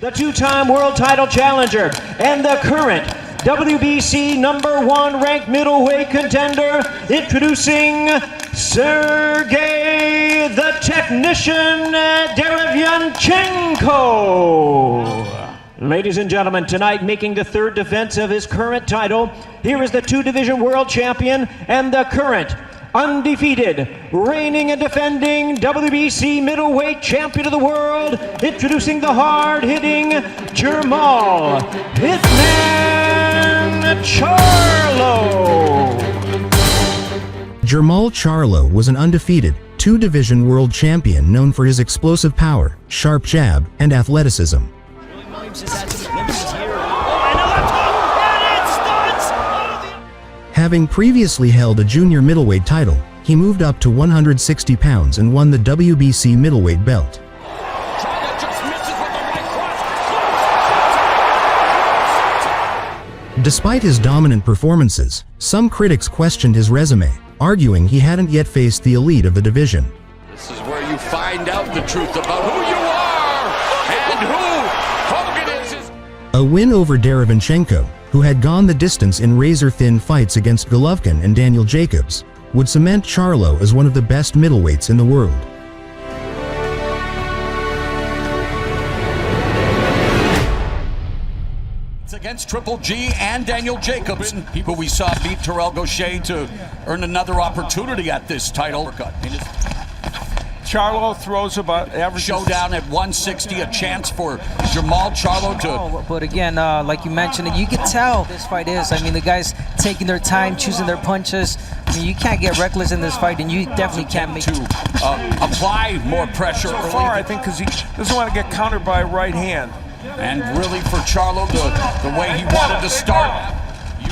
the two-time world title challenger and the current WBC #1 ranked middleweight contender, introducing Sergiy the Technician Derevyanchenko. Ladies and gentlemen, tonight making the third defense of his current title, here is the two-division world champion and the current undefeated, reigning and defending WBC middleweight champion of the world, introducing the hard-hitting Jermall Hitman Charlo. Jermall Charlo was an undefeated, two-division world champion known for his explosive power, sharp jab, and athleticism. Having previously held a junior middleweight title, he moved up to 160 pounds and won the WBC middleweight belt. Despite his dominant performances, some critics questioned his resume, arguing he hadn't yet faced the elite of the division. This is where you find out the truth about who you are and who Hogan is. A win over Derevyanchenko, who had gone the distance in razor-thin fights against Golovkin and Daniel Jacobs, would cement Charlo as one of the best middleweights in the world. It's against Triple G and Daniel Jacobs, people we saw beat Terrell Gaucher to earn another opportunity at this title. Charlo throws about average. Showdown at 160, a chance for Jermall Charlo to... But again, like you mentioned, you can tell this fight is. I mean, the guys taking their time, choosing their punches. I mean, you can't get reckless in this fight, and you definitely can't make... to apply more pressure. So far, I think, because he doesn't want to get countered by a right hand. And really for Charlo, the way he wanted to start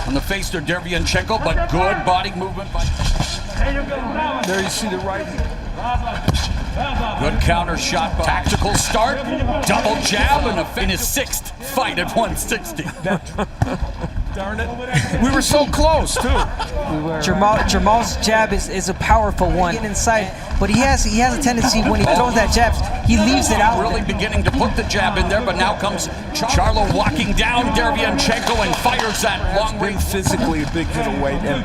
on the face of Derevyanchenko, but good body movement. There you see the right hand. Good counter shot, tactical start, double jab, and in his sixth fight at 160. Darn it. We were so close, too. Jermall's jab is a powerful one. Inside, but he has a tendency when he throws that jab, he leaves it out. Really beginning to put the jab in there, but now comes Charlo walking down Derevyanchenko and fires that long range. Physically a big middleweight, and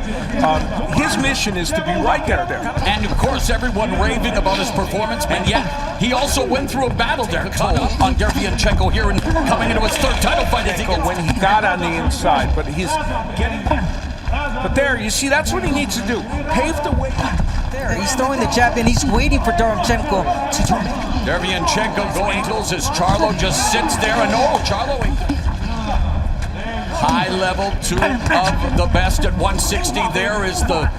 his mission is to be right there. And of course, everyone raving about his performance, and yet he also went through a battle there on Derevyanchenko here and coming into his third title fight. When he got on the inside, but he's getting. But there, you see, that's what he needs to do. Pave the way. There, he's throwing the jab and he's waiting for Derevyanchenko to do it. Derevyanchenko going angles as Charlo just sits there, and Charlo high level, two of the best at 160. There is the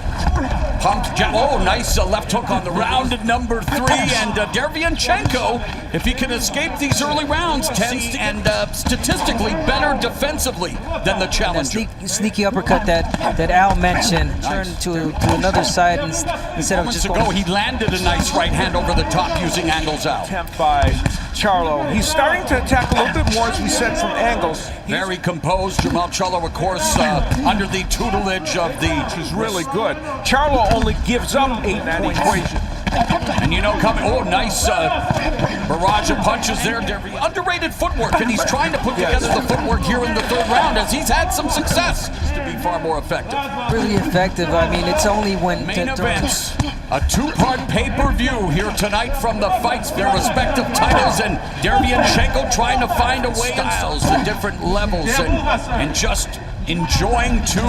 pumped jab. Nice left hook on the round at number 3. And Derevyanchenko, if he can escape these early rounds, tends to, and statistically better defensively than the challenger. Sneaky uppercut that Al mentioned, turned to another side instead of just going. He landed a nice right hand over the top using angles out. Attempt by Charlo. He's starting to attack a little bit more, as we said, from angles. Very composed. Jermall Charlo, of course, under the tutelage of the... Which is really good. Charlo only gives up 8 points. Equation. And coming, nice barrage of punches there. Underrated footwork, and he's trying to put together the footwork here in the third round as he's had some success to be far more effective. Really effective. I mean, it's only when... Main events, a two-part pay-per-view here tonight from the fights, their respective titles, and Derevyanchenko trying to find a way styles, the different levels, and just enjoying two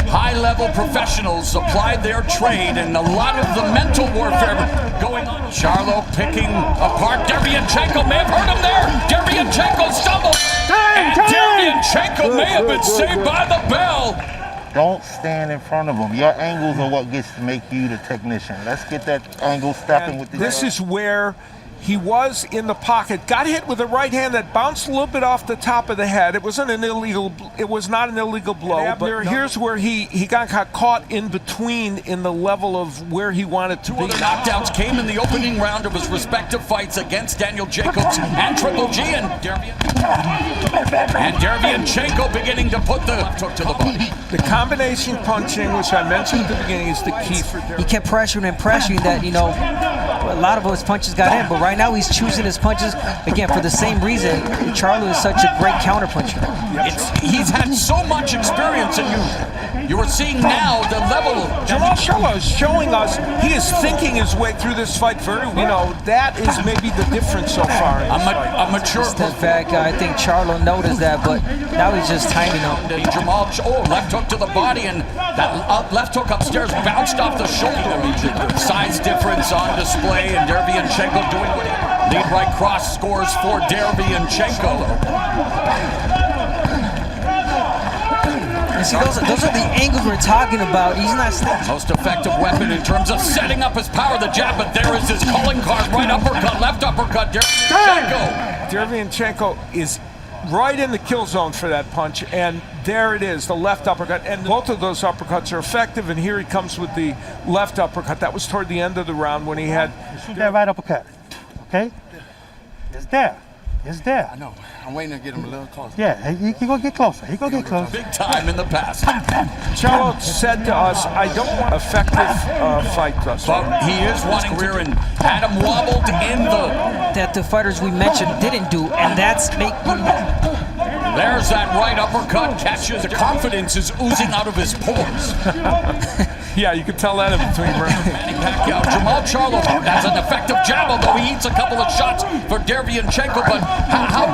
high-level professionals apply their trade, and a lot of the mental warfare going on. Charlo picking apart Derevyanchenko, may have hurt him there. Derevyanchenko stumbled, and Derevyanchenko may have been saved by the bell. Don't stand in front of them. Your angles are what gets to make you the technician. Let's get that angle stepping with the... This is where he was in the pocket, got hit with a right hand that bounced a little bit off the top of the head. It was not an illegal blow, but here's where he got caught in between in the level of where he wanted to be. Two other knockdowns came in the opening round of his respective fights against Daniel Jacobs and Triple G, and Derevyanchenko beginning to put the hook to the body. The combination punching, which I mentioned at the beginning, is the key for Derevyanchenko. He kept pressuring and pressuring that, a lot of his punches got in, but right now he's choosing his punches, again, for the same reason. Charlo is such a great counterpuncher. He's had so much experience, and you are seeing now the level of... Jermall Charlo is showing us he is thinking his way through this fight very well. You know, that is maybe the difference so far. A mature... Step back, I think Charlo noticed that, but now he's just timing him. Jermall, left hook to the body, and that left hook upstairs bounced off the shoulder. Size difference on display, and Derevyanchenko doing what he... Lead right cross scores for Derevyanchenko. And see, those are the angles we're talking about. He's not sticking. Most effective weapon in terms of setting up his power, the jab, but there is his calling card. Right uppercut, left uppercut, Derevyanchenko. Derevyanchenko is right in the kill zone for that punch, and there it is, the left uppercut. And both of those uppercuts are effective, and here he comes with the left uppercut. That was toward the end of the round when he had... Shoot that right uppercut, okay? It's there. It's there. I know. I'm waiting to get him a little closer. Yeah, he gonna get closer. He gonna get closer. Big time in the past. Charlo said to us, I don't want effective fight thus far. But he is wanting career and had him wobbled in the... That the fighters we mentioned didn't do, and that's making... There's that right uppercut, catches. The confidence is oozing out of his pores. Yeah, you can tell that in between rounds. Manny Pacquiao, Jermall Charlo has an effective jab, although he eats a couple of shots for Derevyanchenko, but how?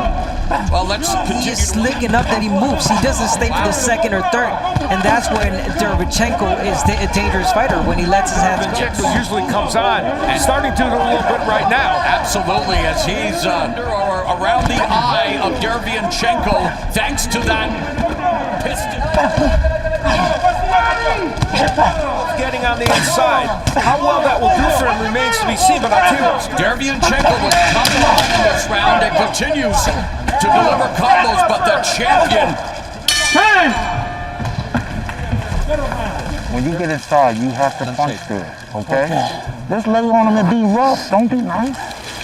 Well, let's continue. He's slick enough that he moves. He doesn't stay for the second or third, and that's when Derevyanchenko is a dangerous fighter, when he lets his hands go. Derevyanchenko usually comes on. He's starting to do it a little bit right now. Absolutely, as he's under or around the eye of Derevyanchenko, thanks to that piston. Getting on the inside. How well that will do for him remains to be seen, but I'll tell you what. Derevyanchenko was coming on in this round and continues to deliver combos, but the champion... When you get inside, you have to punch there, okay? Just lay on him and be rough. Don't be nice.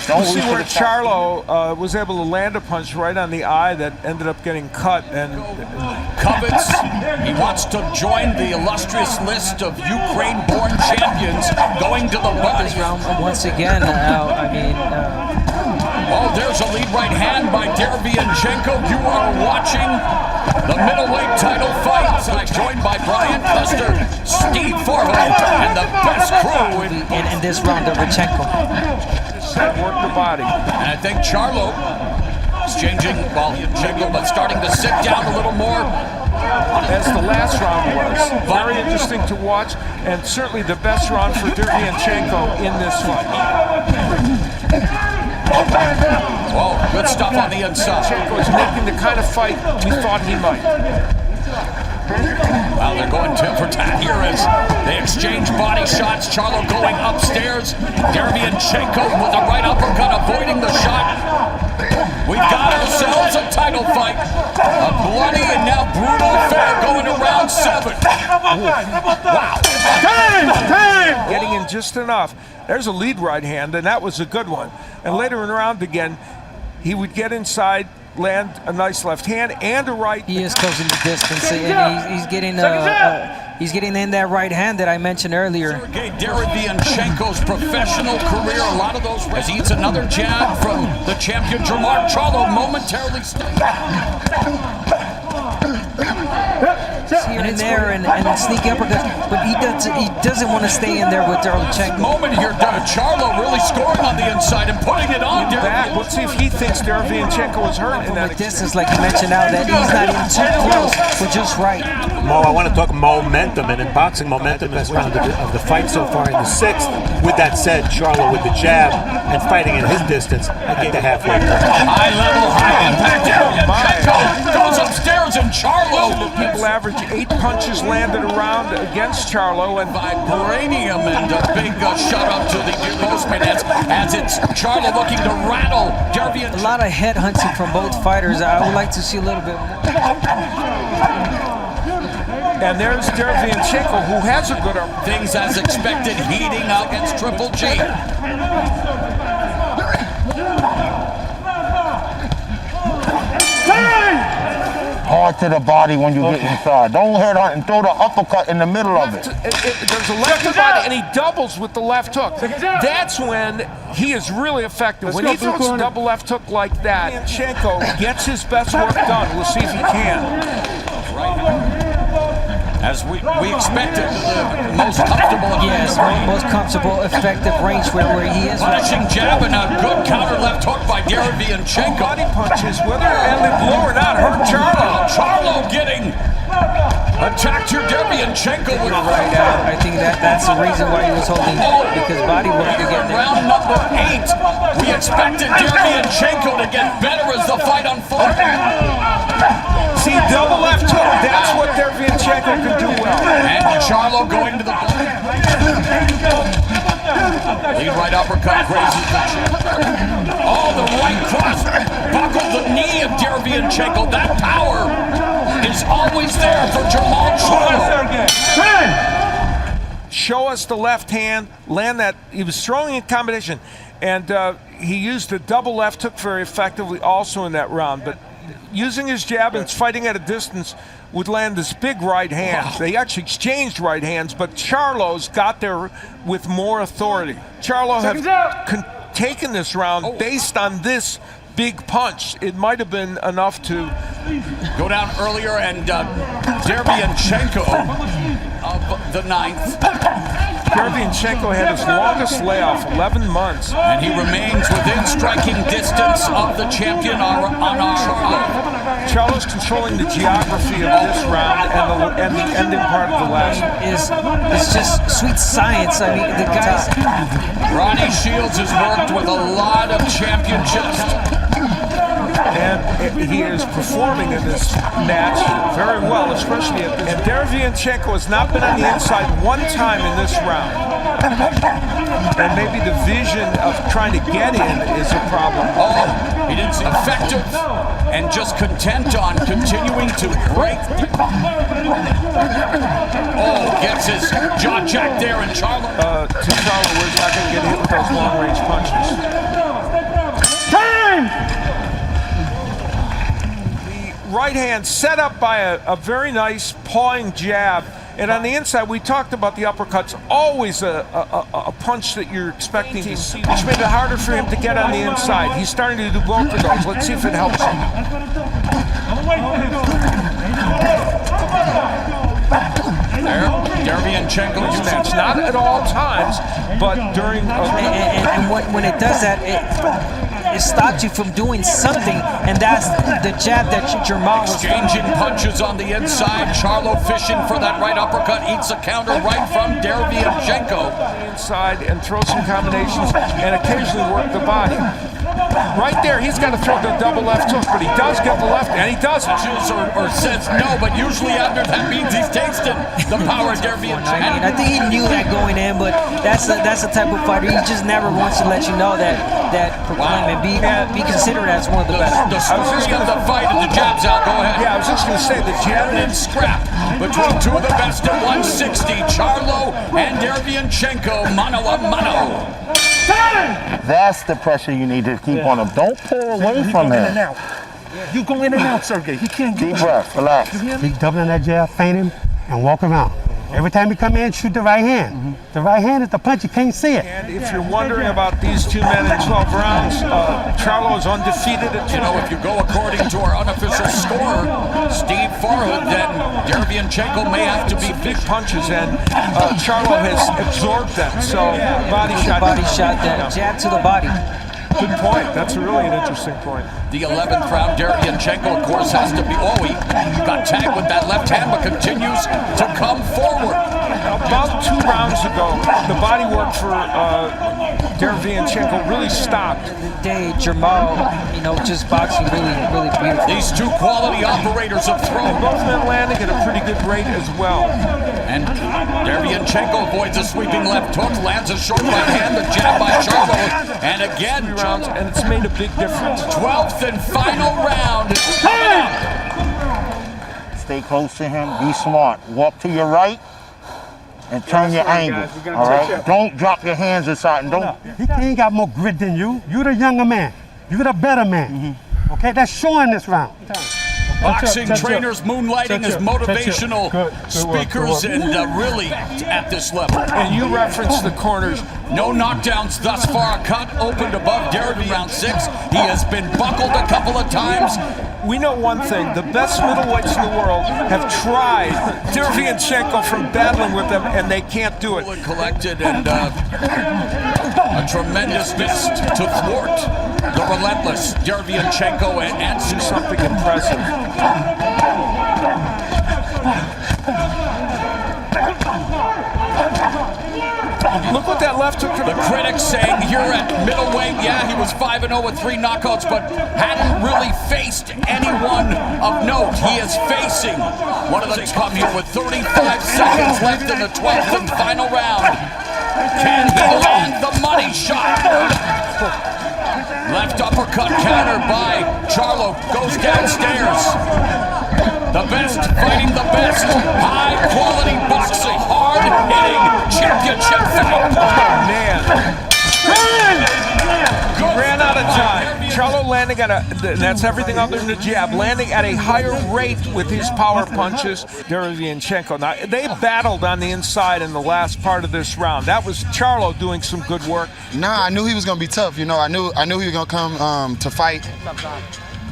Don't see where Charlo was able to land a punch right on the eye that ended up getting cut. And covets, he wants to join the illustrious list of Ukraine-born champions going to the body. This round once again. Oh, there's a lead right hand by Derevyanchenko. You are watching the middleweight title fight. Joined by Brian Custer, Steve Forholt, and the best crew in this round, Derevyanchenko. Work the body. And I think Charlo exchanging Derevyanchenko, but starting to sit down a little more. As the last round was. Very interesting to watch, and certainly the best round for Derevyanchenko in this fight. Oh, good stuff on the inside. Derevyanchenko is making the kind of fight we thought he might. Well, they're going tit for tat here as they exchange body shots. Charlo going upstairs. Derevyanchenko with a right uppercut, avoiding the shot. We've got ourselves a title fight. A bloody and now brutal affair going to round 7. Wow. Time! Getting in just enough. There's a lead right hand, and that was a good one. And later in the round again, he would get inside, land a nice left hand and a right. He is closing the distance, and he's getting in that right hand that I mentioned earlier. Sergiy Derevyanchenko's professional career, a lot of those, as he eats another jab from the champion Jermall Charlo, momentarily staying. Here and there and sneaky uppercuts, but he doesn't want to stay in there with Derevyanchenko. Moment here, Charlo really scoring on the inside and putting it on Derevyanchenko. Let's see if he thinks Derevyanchenko is hurt in that distance, like you mentioned now, that he's not even too close, but just right. Mo, I want to talk momentum, and in boxing, momentum is round of the fight so far in the 6th. With that said, Charlo with the jab and fighting at his distance at the halfway point. High level, high impact. Derevyanchenko goes upstairs, and Charlo. People average 8 punches landed around against Charlo, and vibranium, and a big shout out to the postman as it's Charlo looking to rattle Derevyanchenko. A lot of head hunting from both fighters. I would like to see a little bit more. And there's Derevyanchenko, who has a good things as expected, heating up against Triple G. hard to the body when you get inside. Don't head hunt and throw the uppercut in the middle of it. There's a left to body, and he doubles with the left hook. That's when he is really effective. When he throws a double left hook like that, Derevyanchenko gets his best work done. We'll see if he can. As we expected, the most comfortable. Yes, most comfortable, effective range where he is. Punishing jab and a good counter left hook by Derevyanchenko. Body punches, whether they blow or not, hurt Charlo. Charlo getting attacked here. Derevyanchenko with right out. I think that's the reason why he was holding because body work to get there. Round number 8. We expected Derevyanchenko to get better as the fight unfolded. See, double left hook. That's what Derevyanchenko can do well. And Charlo going to the lead right uppercut grazes the chin. Oh, the right cross buckled the knee of Derevyanchenko. That power is always there for Jermall Charlo. Show us the left hand, land that. He was throwing in combination, and he used the double left hook very effectively also in that round. But using his jab and fighting at a distance would land this big right hand. Wow. They actually exchanged right hands, but Charlo's got there with more authority. Charlo have taken this round based on this big punch. It might have been enough to go down earlier, and Derevyanchenko of the 9th. Derevyanchenko had his longest layoff, 11 months. And he remains within striking distance of the champion on our Charlo's controlling the geography of this round and the ending part of the last. It's just sweet science. I mean, the guys. Ronnie Shields has worked with a lot of championships. And he is performing in this match very well, especially at this. And Derevyanchenko has not been on the inside one time in this round. And maybe the vision of trying to get in is a problem. Oh, he didn't seem effective and just content on continuing to break. Oh, gets his jaw jacked there, and Charlo. To Charlo, where he's not going to get hit with those long-range punches. Time! Right hand set up by a very nice pawing jab, and on the inside we talked about the uppercuts, always a punch that you're expecting to see, which made it harder for him to get on the inside. He's starting to do both of those. Let's see if it helps him. There, Derevyanchenko used match, not at all times, but during and when it does that, it stops you from doing something, and that's the jab that Jermall was exchanging punches on the inside. Charlo fishing for that right uppercut, eats a counter right from Derevyanchenko. Inside and throw some combinations and occasionally work the body. Right there, he's got to throw the double left hook, but he does get the left, and he doesn't. Or says no, but usually after that means he's tasted the power of Derevyanchenko. I think he knew that going in, but that's the type of fighter. He just never wants to let you know that proclaim and be considered as one of the best. The story of the fight and the jabs out. Go ahead. Yeah, I was just going to say the jab and scrap between two of the best at 160, Charlo and Derevyanchenko, mano a mano. That's the pressure you need to keep on him. Don't pull away from him. You go in and out, Sergey. He can't get deep breath, relax. Keep doubling that jab, feint him, and walk him out. Every time you come in, shoot the right hand. The right hand is the punch, you can't see it. And if you're wondering about these two men in 12 rounds, Charlo is undefeated at 2. You know, if you go according to our unofficial score, Steve Farhood, then Derevyanchenko may have to be big punches, and Charlo has absorbed them. So body shot, that jab to the body. Good point. That's really an interesting point. The 11th round, Derevyanchenko, of course, has to be. Oh, he got tagged with that left hand, but continues to come forward. About 2 rounds ago, the body work for Derevyanchenko really stopped. Today, Jermall, just boxing really, really beautiful. These two quality operators of throw. Both men landing at a pretty good rate as well. And Derevyanchenko avoids a sweeping left hook, lands a short right hand, the jab by Charlo, and again, rounds, and it's made a big difference. 12th and final round is coming up. Stay close to him, be smart. Walk to your right and turn your angle, all right? Don't drop your hands aside and don't. He ain't got more grit than you. You're the younger man. You're the better man. Okay, that's showing this round. Boxing trainers moonlighting as motivational speakers and really at this level. And you referenced the corners. No knockdowns thus far. A cut opened above Derevyanchenko round 6. He has been buckled a couple of times. We know one thing, the best middleweights in the world have tried Derevyanchenko from battling with them, and they can't do it. Collected and a tremendous fist to thwart the relentless Derevyanchenko and do something impressive. Look what that left took to the critics saying here at middleweight, yeah, he was 5-0 with 3 knockouts, but hadn't really faced anyone of note. He is facing one of the come here with 35 seconds left in the 12th and final round. Can he land the money shot? Left uppercut countered by Charlo, goes downstairs. The best fighting the best. High quality boxing, hard hitting championship fight. Oh, man. He ran out of time. Charlo landing at and that's everything other than the jab, landing at a higher rate with his power punches. Derevyanchenko. Now, they battled on the inside in the last part of this round. That was Charlo doing some good work. Nah, I knew he was going to be tough. You know, I knew he was going to come to fight.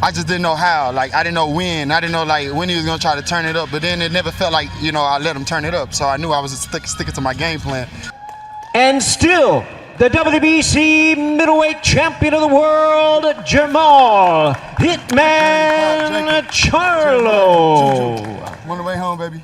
I just didn't know how. Like, I didn't know when. I didn't know, like, when he was going to try to turn it up. But then it never felt like, you know, I let him turn it up. So I knew I was sticking to my game plan. And still, the WBC middleweight champion of the world, Jermall Hitman Charlo. On the way home, baby.